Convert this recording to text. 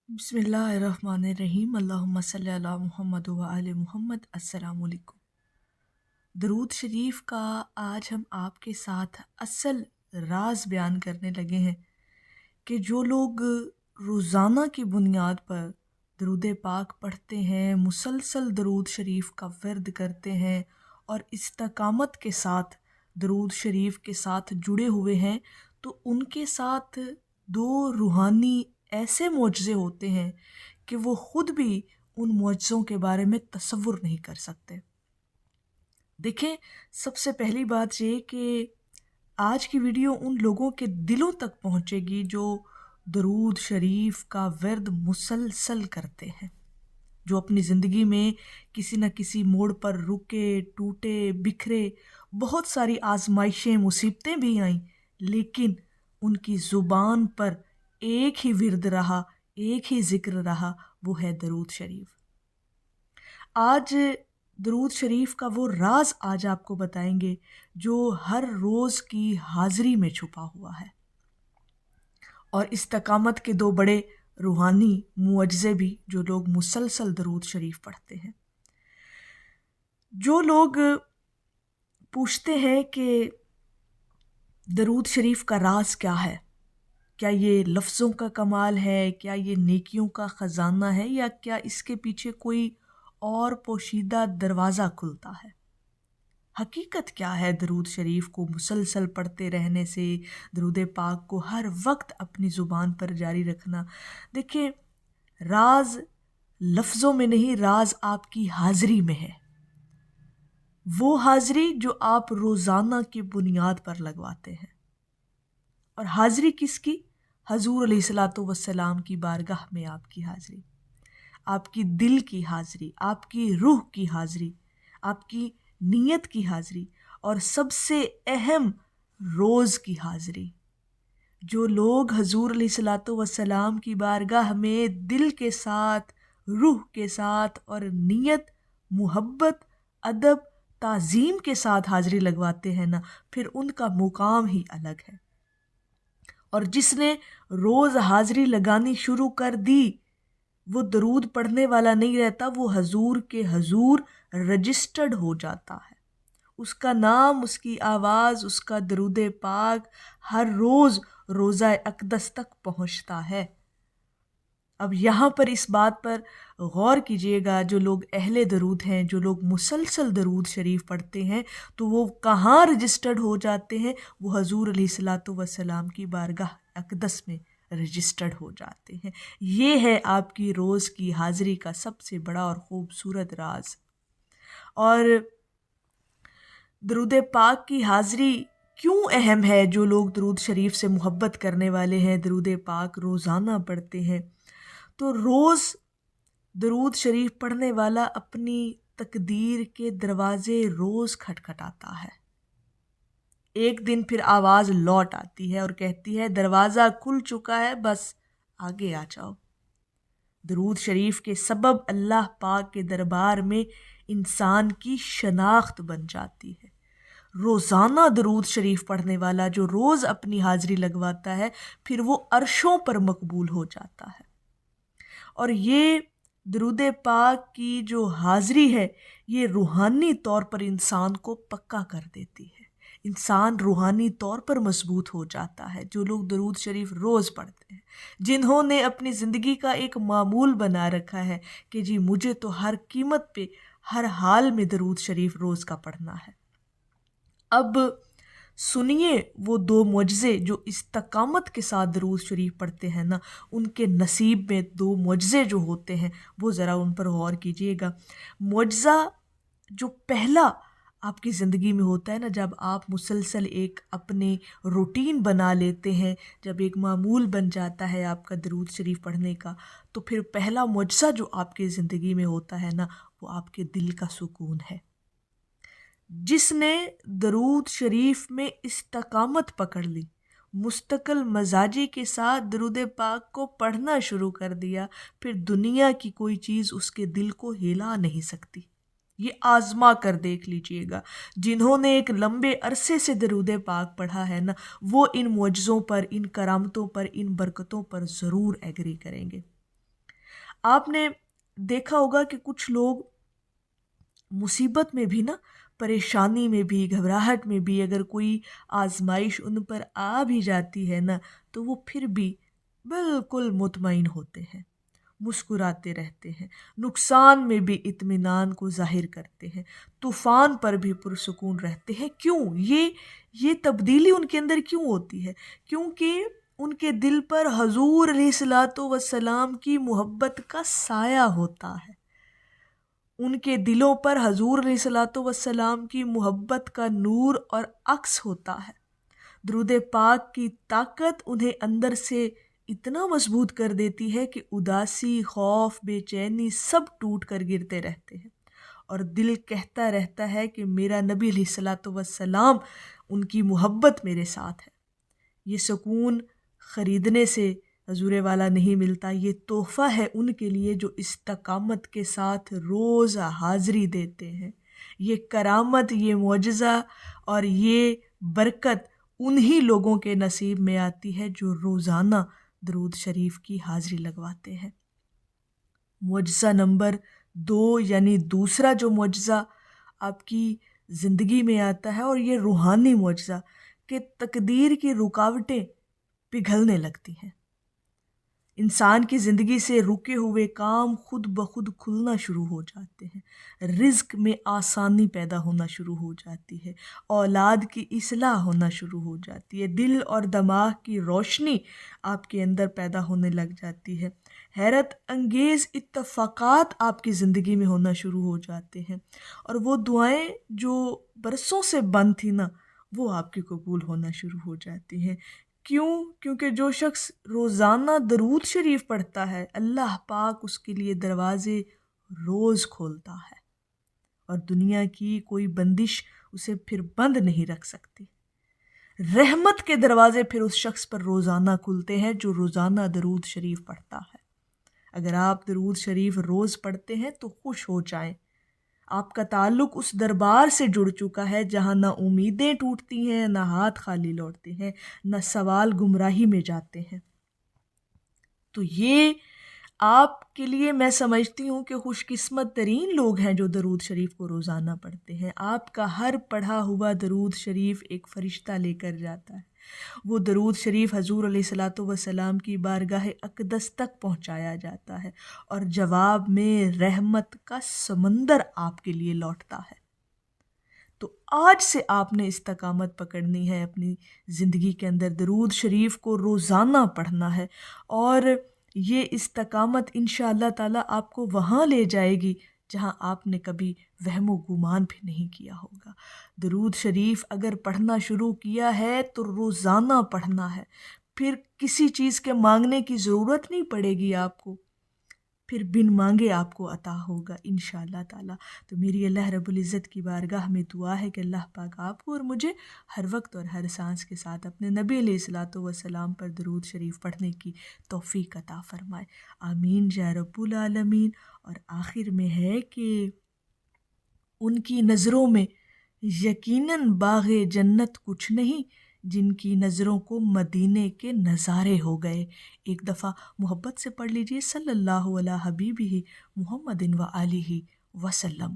بسم اللہ الرحمن الرحیم، اللہم صلی علی محمد و آل محمد۔ السلام علیکم۔ درود شریف کا آج ہم آپ کے ساتھ اصل راز بیان کرنے لگے ہیں کہ جو لوگ روزانہ کی بنیاد پر درود پاک پڑھتے ہیں، مسلسل درود شریف کا ورد کرتے ہیں اور استقامت کے ساتھ درود شریف کے ساتھ جڑے ہوئے ہیں، تو ان کے ساتھ دو روحانی ایسے معجزے ہوتے ہیں کہ وہ خود بھی ان معجزوں کے بارے میں تصور نہیں کر سکتے۔ دیکھیں، سب سے پہلی بات یہ کہ آج کی ویڈیو ان لوگوں کے دلوں تک پہنچے گی جو درود شریف کا ورد مسلسل کرتے ہیں، جو اپنی زندگی میں کسی نہ کسی موڑ پر رکے، ٹوٹے، بکھرے، بہت ساری آزمائشیں، مصیبتیں بھی آئیں، لیکن ان کی زبان پر ایک ہی ورد رہا، ایک ہی ذکر رہا، وہ ہے درود شریف۔ آج درود شریف کا وہ راز آج آپ کو بتائیں گے جو ہر روز کی حاضری میں چھپا ہوا ہے، اور استقامت کے دو بڑے روحانی معجزے بھی جو لوگ مسلسل درود شریف پڑھتے ہیں۔ جو لوگ پوچھتے ہیں کہ درود شریف کا راز کیا ہے، کیا یہ لفظوں کا کمال ہے، کیا یہ نیکیوں کا خزانہ ہے، یا کیا اس کے پیچھے کوئی اور پوشیدہ دروازہ کھلتا ہے، حقیقت کیا ہے درود شریف کو مسلسل پڑھتے رہنے سے، درود پاک کو ہر وقت اپنی زبان پر جاری رکھنا؟ دیکھیں، راز لفظوں میں نہیں، راز آپ کی حاضری میں ہے، وہ حاضری جو آپ روزانہ کی بنیاد پر لگواتے ہیں۔ اور حاضری کس کی؟ حضور علیہ الصلاۃ والسلام کی بارگاہ میں آپ کی حاضری، آپ کی دل کی حاضری، آپ کی روح کی حاضری، آپ کی نیت کی حاضری، اور سب سے اہم روز کی حاضری۔ جو لوگ حضور علیہ الصلاۃ والسلام کی بارگاہ میں دل کے ساتھ، روح کے ساتھ اور نیت، محبت، ادب، تعظیم کے ساتھ حاضری لگواتے ہیں نا، پھر ان کا مقام ہی الگ ہے۔ اور جس نے روز حاضری لگانی شروع کر دی، وہ درود پڑھنے والا نہیں رہتا، وہ حضور کے حضور رجسٹرڈ ہو جاتا ہے۔ اس کا نام، اس کی آواز، اس کا درود پاک ہر روز روضہ اقدس تک پہنچتا ہے۔ اب یہاں پر اس بات پر غور کیجئے گا، جو لوگ اہل درود ہیں، جو لوگ مسلسل درود شریف پڑھتے ہیں، تو وہ کہاں رجسٹرڈ ہو جاتے ہیں؟ وہ حضور علیہ الصلاۃ والسلام کی بارگاہ اقدس میں رجسٹرڈ ہو جاتے ہیں۔ یہ ہے آپ کی روز کی حاضری کا سب سے بڑا اور خوبصورت راز۔ اور درود پاک کی حاضری کیوں اہم ہے؟ جو لوگ درود شریف سے محبت کرنے والے ہیں، درود پاک روزانہ پڑھتے ہیں، تو روز درود شریف پڑھنے والا اپنی تقدیر کے دروازے روز کھٹکھٹاتا ہے۔ ایک دن پھر آواز لوٹ آتی ہے اور کہتی ہے دروازہ کھل چکا ہے، بس آگے آ جاؤ۔ درود شریف کے سبب اللہ پاک کے دربار میں انسان کی شناخت بن جاتی ہے۔ روزانہ درود شریف پڑھنے والا جو روز اپنی حاضری لگواتا ہے، پھر وہ عرشوں پر مقبول ہو جاتا ہے۔ اور یہ درود پاک کی جو حاضری ہے، یہ روحانی طور پر انسان کو پکا کر دیتی ہے، انسان روحانی طور پر مضبوط ہو جاتا ہے۔ جو لوگ درود شریف روز پڑھتے ہیں، جنہوں نے اپنی زندگی کا ایک معمول بنا رکھا ہے کہ جی مجھے تو ہر قیمت پہ، ہر حال میں درود شریف روز کا پڑھنا ہے۔ اب سنیے وہ دو معجزے جو استقامت کے ساتھ درود شریف پڑھتے ہیں نا، ان کے نصیب میں دو معجزے جو ہوتے ہیں، وہ ذرا ان پر غور کیجئے گا۔ معجزہ جو پہلا آپ کی زندگی میں ہوتا ہے نا، جب آپ مسلسل ایک اپنے روٹین بنا لیتے ہیں، جب ایک معمول بن جاتا ہے آپ کا درود شریف پڑھنے کا، تو پھر پہلا معجزہ جو آپ کی زندگی میں ہوتا ہے نا، وہ آپ کے دل کا سکون ہے۔ جس نے درود شریف میں استقامت پکڑ لی، مستقل مزاجی کے ساتھ درود پاک کو پڑھنا شروع کر دیا، پھر دنیا کی کوئی چیز اس کے دل کو ہلا نہیں سکتی۔ یہ آزما کر دیکھ لیجئے گا۔ جنہوں نے ایک لمبے عرصے سے درود پاک پڑھا ہے نا، وہ ان معجزوں پر، ان کرامتوں پر، ان برکتوں پر ضرور ایگری کریں گے۔ آپ نے دیکھا ہوگا کہ کچھ لوگ مصیبت میں بھی نا، پریشانی میں بھی، گھبراہٹ میں بھی، اگر کوئی آزمائش ان پر آ بھی جاتی ہے نا، تو وہ پھر بھی بالکل مطمئن ہوتے ہیں، مسکراتے رہتے ہیں، نقصان میں بھی اطمینان کو ظاہر کرتے ہیں، طوفان پر بھی پرسکون رہتے ہیں۔ کیوں یہ تبدیلی ان کے اندر کیوں ہوتی ہے؟ کیونکہ ان کے دل پر حضور علیہ الصلوۃ والسلام کی محبت کا سایہ ہوتا ہے، ان کے دلوں پر حضور علیہ الصلوۃ والسلام کی محبت کا نور اور عکس ہوتا ہے۔ درود پاک کی طاقت انہیں اندر سے اتنا مضبوط کر دیتی ہے کہ اداسی، خوف، بے چینی سب ٹوٹ کر گرتے رہتے ہیں، اور دل کہتا رہتا ہے کہ میرا نبی علیہ الصلوۃ والسلام، ان کی محبت میرے ساتھ ہے۔ یہ سکون خریدنے سے حضور والا نہیں ملتا، یہ تحفہ ہے ان کے لیے جو استقامت کے ساتھ روز حاضری دیتے ہیں۔ یہ کرامت، یہ معجزہ اور یہ برکت انہی لوگوں کے نصیب میں آتی ہے جو روزانہ درود شریف کی حاضری لگواتے ہیں۔ معجزہ نمبر 2، یعنی دوسرا جو معجزہ آپ کی زندگی میں آتا ہے، اور یہ روحانی معجزہ، کہ تقدیر کی رکاوٹیں پگھلنے لگتی ہیں، انسان کی زندگی سے رکے ہوئے کام خود بخود کھلنا شروع ہو جاتے ہیں، رزق میں آسانی پیدا ہونا شروع ہو جاتی ہے، اولاد کی اصلاح ہونا شروع ہو جاتی ہے، دل اور دماغ کی روشنی آپ کے اندر پیدا ہونے لگ جاتی ہے، حیرت انگیز اتفاقات آپ کی زندگی میں ہونا شروع ہو جاتے ہیں، اور وہ دعائیں جو برسوں سے بند تھیں نا، وہ آپ کی قبول ہونا شروع ہو جاتی ہیں۔ کیوں؟ کیونکہ جو شخص روزانہ درود شریف پڑھتا ہے، اللہ پاک اس کے لیے دروازے روز کھولتا ہے، اور دنیا کی کوئی بندش اسے پھر بند نہیں رکھ سکتی۔ رحمت کے دروازے پھر اس شخص پر روزانہ کھلتے ہیں جو روزانہ درود شریف پڑھتا ہے۔ اگر آپ درود شریف روز پڑھتے ہیں تو خوش ہو جائیں، آپ کا تعلق اس دربار سے جڑ چکا ہے جہاں نہ امیدیں ٹوٹتی ہیں، نہ ہاتھ خالی لوٹتے ہیں، نہ سوال گمراہی میں جاتے ہیں۔ تو یہ آپ کے لیے میں سمجھتی ہوں کہ خوش قسمت ترین لوگ ہیں جو درود شریف کو روزانہ پڑھتے ہیں۔ آپ کا ہر پڑھا ہوا درود شریف ایک فرشتہ لے کر جاتا ہے، وہ درود شریف حضور علیہ الصلوۃ والسلام کی بارگاہ اقدس تک پہنچایا جاتا ہے، اور جواب میں رحمت کا سمندر آپ کے لیے لوٹتا ہے۔ تو آج سے آپ نے استقامت پکڑنی ہے اپنی زندگی کے اندر، درود شریف کو روزانہ پڑھنا ہے، اور یہ استقامت انشاءاللہ تعالی آپ کو وہاں لے جائے گی جہاں آپ نے کبھی وہم و گمان بھی نہیں کیا ہوگا۔ درود شریف اگر پڑھنا شروع کیا ہے تو روزانہ پڑھنا ہے، پھر کسی چیز کے مانگنے کی ضرورت نہیں پڑے گی آپ کو، پھر بن مانگے آپ کو عطا ہوگا انشاءاللہ تعالی۔ تو میری اللہ رب العزت کی بارگاہ میں دعا ہے کہ اللہ پاک آپ کو اور مجھے ہر وقت اور ہر سانس کے ساتھ اپنے نبی علیہ الصلوۃ والسلام پر درود شریف پڑھنے کی توفیق عطا فرمائے، آمین یا رب العالمین۔ اور آخر میں ہے کہ ان کی نظروں میں یقیناً باغ جنت کچھ نہیں جن کی نظروں کو مدینے کے نظارے ہو گئے۔ ایک دفعہ محبت سے پڑھ لیجئے، صلی اللہ علیہ حبیبہ محمد و آلہ وسلم۔